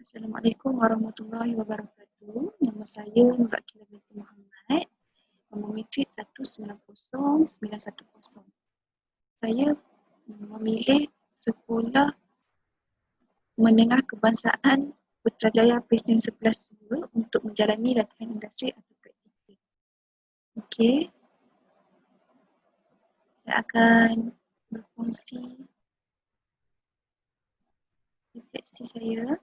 Assalamualaikum warahmatullahi wabarakatuh. Nama saya Nur Aqilah binti Muhammad, nombor matrik 190910. Saya memilih sekolah menengah kebangsaan Putrajaya Pesen 11 untuk menjalani latihan industri atau praktikal. Okey, saya akan berkongsi refleksi saya.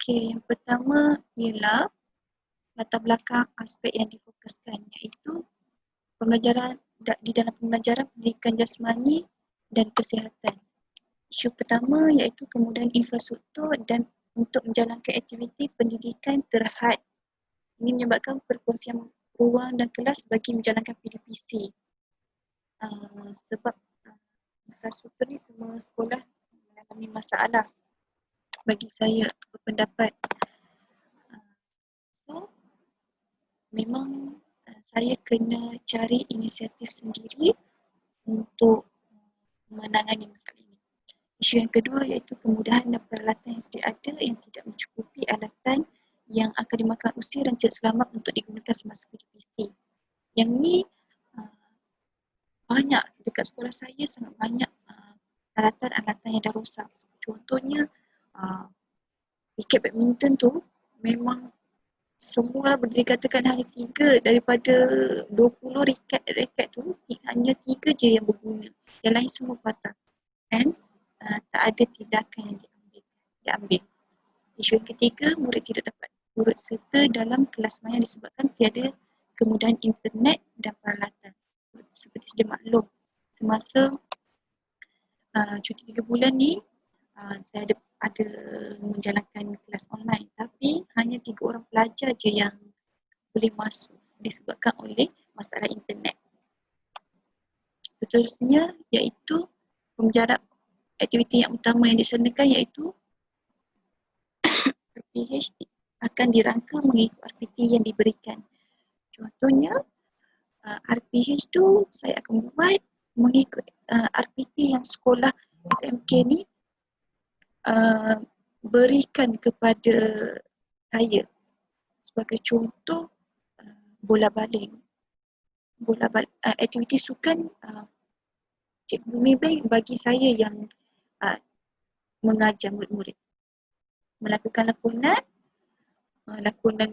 Okey, yang pertama ialah latar belakang aspek yang difokuskan, iaitu pembelajaran di dalam pembelajaran pendidikan jasmani dan kesihatan. Isu pertama iaitu kemudahan infrastruktur dan untuk menjalankan aktiviti pendidikan terhad. Ini menyebabkan perkongsian ruang dan kelas bagi menjalankan PDPC. Sebab infrastruktur ni semua sekolah mengalami masalah bagi saya berpendapat. So, memang saya kena cari inisiatif sendiri untuk menangani masalah ini. Isu yang kedua iaitu kemudahan dan peralatan yang sedia ada yang tidak mencukupi alatan yang akan dimakan usia dan tidak selamat untuk digunakan semasa PDPC. Yang ni banyak dekat sekolah saya, sangat banyak alatan-alatan yang dah rosak. Contohnya raket badminton tu memang semua boleh dikatakan hanya 3 daripada 20 raket tu hanya 3 je yang berguna. Yang lain semua patah. Dan tak ada tindakan yang diambil. Isu yang ketiga, murid tidak dapat turut serta dalam kelas maya disebabkan tiada kemudahan internet dan peralatan. Seperti sedia maklum, semasa cuti 3 bulan ni saya ada menjalankan kelas online, tapi hanya 3 orang pelajar je yang boleh masuk disebabkan oleh masalah internet. Seterusnya iaitu pembelajaran aktiviti yang utama yang disediakan iaitu RPH akan dirangka mengikut RPT yang diberikan. Contohnya RPH tu saya akan buat mengikut RPT yang sekolah SMK ni berikan kepada saya. Sebagai contoh, bola baling. Aktiviti sukan Cikgu Mibel bagi saya yang mengajar murid-murid. Melakukan lakonan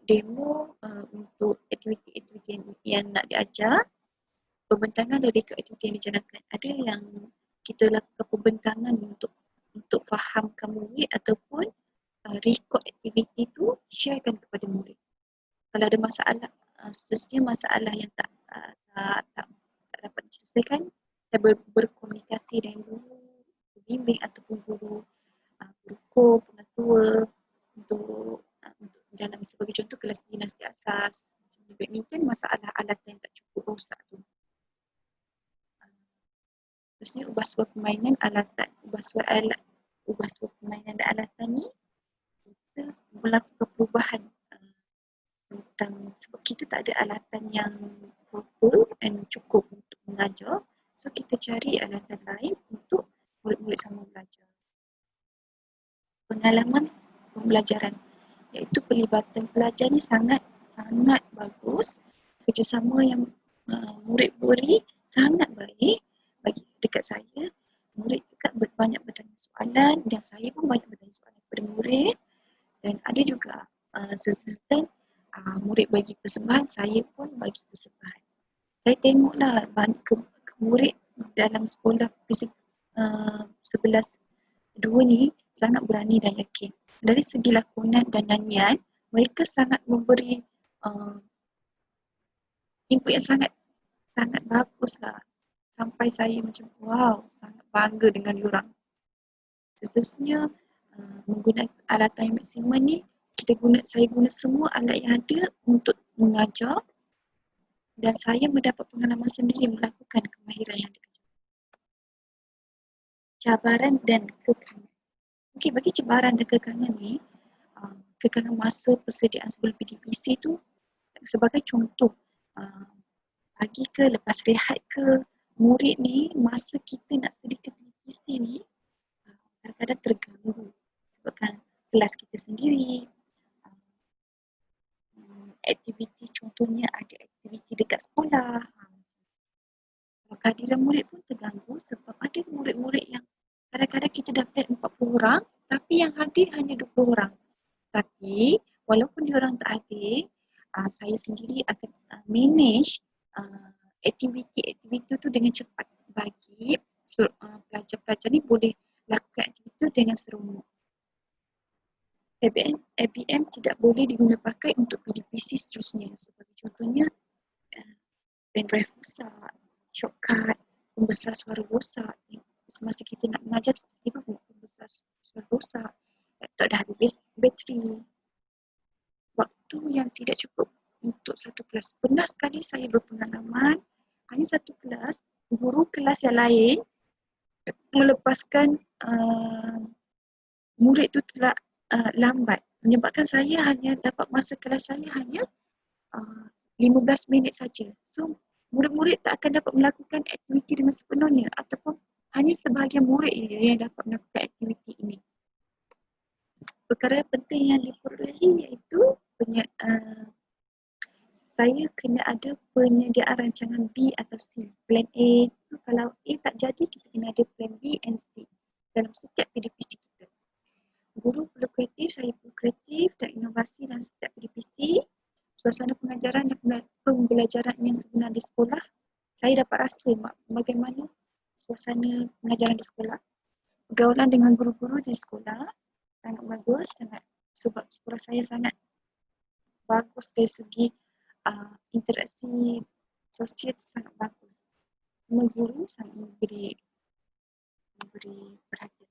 demo untuk aktiviti-aktiviti yang nak diajar. Pembentangan dari aktiviti yang dijalankan. Ada yang kita lakukan pembentangan untuk fahamkan murid ataupun rekod aktiviti tu sharekan kepada murid. Kalau ada masalah, seterusnya masalah yang tak dapat diselesaikan, saya berkomunikasi dengan guru pembimbing ataupun guru pengatua untuk menjalani. Sebagai contoh kelas dinasti asas badminton, masalah alatan yang tak cukup rosak tu. Terusnya ubah suara permainan alatan, ubah suara permainan dan alatan ni kita melakukan perubahan tentang sebab kita tak ada alatan yang proper dan cukup untuk mengajar, so kita cari alatan lain untuk murid-murid sama belajar. Pengalaman pembelajaran iaitu pelibatan pelajar ni sangat bagus. Kerjasama yang murid beri sangat baik bagi dekat saya. Murid juga banyak bertanya soalan dan saya pun banyak bertanya soalan kepada murid, dan ada juga sesuatu murid bagi persembahan, saya pun bagi persembahan. Saya tengoklah ke murid dalam sekolah 11 dua ni sangat berani dan yakin. Dari segi lakonan dan nyanyian, mereka sangat memberi input yang sangat bagus lah. Sampai saya macam wow, sangat bangga dengan diorang. Seterusnya menggunakan alatan yang maksimum ni, saya guna semua alat yang ada untuk mengajar dan saya mendapat pengalaman sendiri melakukan kemahiran yang diajar. Cabaran dan kekangan. Okey, bagi cabaran dan kekangan ni, kekangan masa persediaan sebelum PDPC tu sebagai contoh, pagi ke lepas rehat ke, murid ni masa kita nak sediakan PDPC ni kadang-kadang terganggu sebabkan kelas kita sendiri, aktiviti contohnya ada aktiviti dekat sekolah. Kehadiran murid pun terganggu sebab ada murid-murid yang kadang-kadang kita dah plan 40 orang tapi yang hadir hanya 20 orang. Tapi walaupun diorang tak hadir, saya sendiri akan manage aktiviti-aktiviti tu dengan cepat bagi pelajar-pelajar ni boleh lakukan aktiviti tu dengan seronok. ABM tidak boleh diguna pakai untuk PDPC seterusnya. Sebagai contohnya, pen drive rosak, shortcut, pembesar suara rosak. Semasa kita nak mengajar, tiba-tiba pembesar suara rosak. Laptop dah habis bateri. Waktu yang tidak cukup untuk satu kelas. Pernah sekali saya berpengalaman, hanya satu kelas, guru kelas yang lain melepaskan murid tu telah lambat, menyebabkan saya hanya dapat masa kelas saya hanya 15 minit saja. So, murid-murid tak akan dapat melakukan aktiviti dengan sepenuhnya ataupun hanya sebahagian murid yang dapat melakukan aktiviti ini. Perkara penting yang diperolehi iaitu saya kena ada penyediaan rancangan B atau C. Plan A tu kalau A tak jadi, kita kena ada plan B and C dalam setiap PDPC kita. Guru perlu kreatif, saya perlu kreatif dan inovasi dalam setiap PDPC. Suasana pengajaran dan pembelajaran yang sebenar di sekolah, saya dapat rasa bagaimana suasana pengajaran di sekolah. Pergaulan dengan guru-guru di sekolah sangat bagus, sebab sekolah saya sangat bagus dari segi interaksi sosial tu sangat bagus. Semua guru sangat memberi perhatian.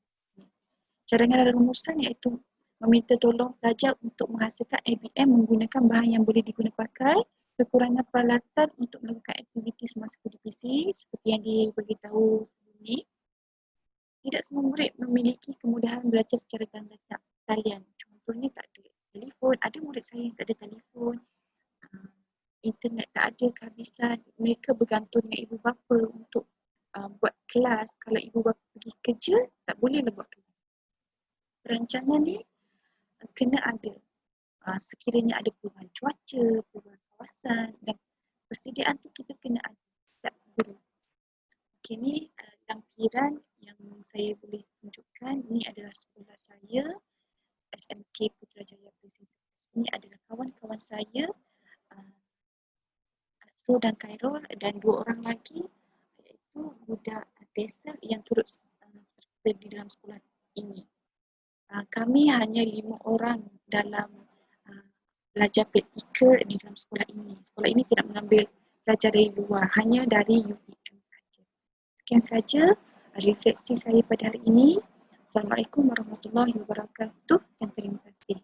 Cadangan dan rumusan iaitu meminta tolong pelajar untuk menghasilkan ABM menggunakan bahan yang boleh digunakan pakai, kekurangan peralatan untuk melakukan aktiviti semasa PDPC seperti yang diberitahu sebelum ni. Tidak semua murid memiliki kemudahan belajar secara talian. Contohnya tak ada telefon, ada murid saya yang tak ada telefon, internet tak ada, kehabisan. Mereka bergantung dengan ibu bapa untuk buat kelas. Kalau ibu bapa pergi kerja, tak bolehlah buat kelas. Perancangan ni kena ada. Sekiranya ada perubahan cuaca, perubahan kawasan dan persediaan tu kita kena ada setiap guru. Okey, ni lampiran yang saya boleh tunjukkan. Ini adalah sekolah saya, SMK Putrajaya Business. Ini adalah kawan-kawan saya, Asro dan Khairul, dan 2 orang lagi iaitu budak TESL yang turut serta di dalam sekolah ini. Kami hanya 5 orang dalam belajar praktikal di dalam sekolah ini. Sekolah ini tidak mengambil pelajar dari luar, hanya dari UPM saja. Sekian saja refleksi saya pada hari ini. Assalamualaikum warahmatullahi wabarakatuh dan terima kasih.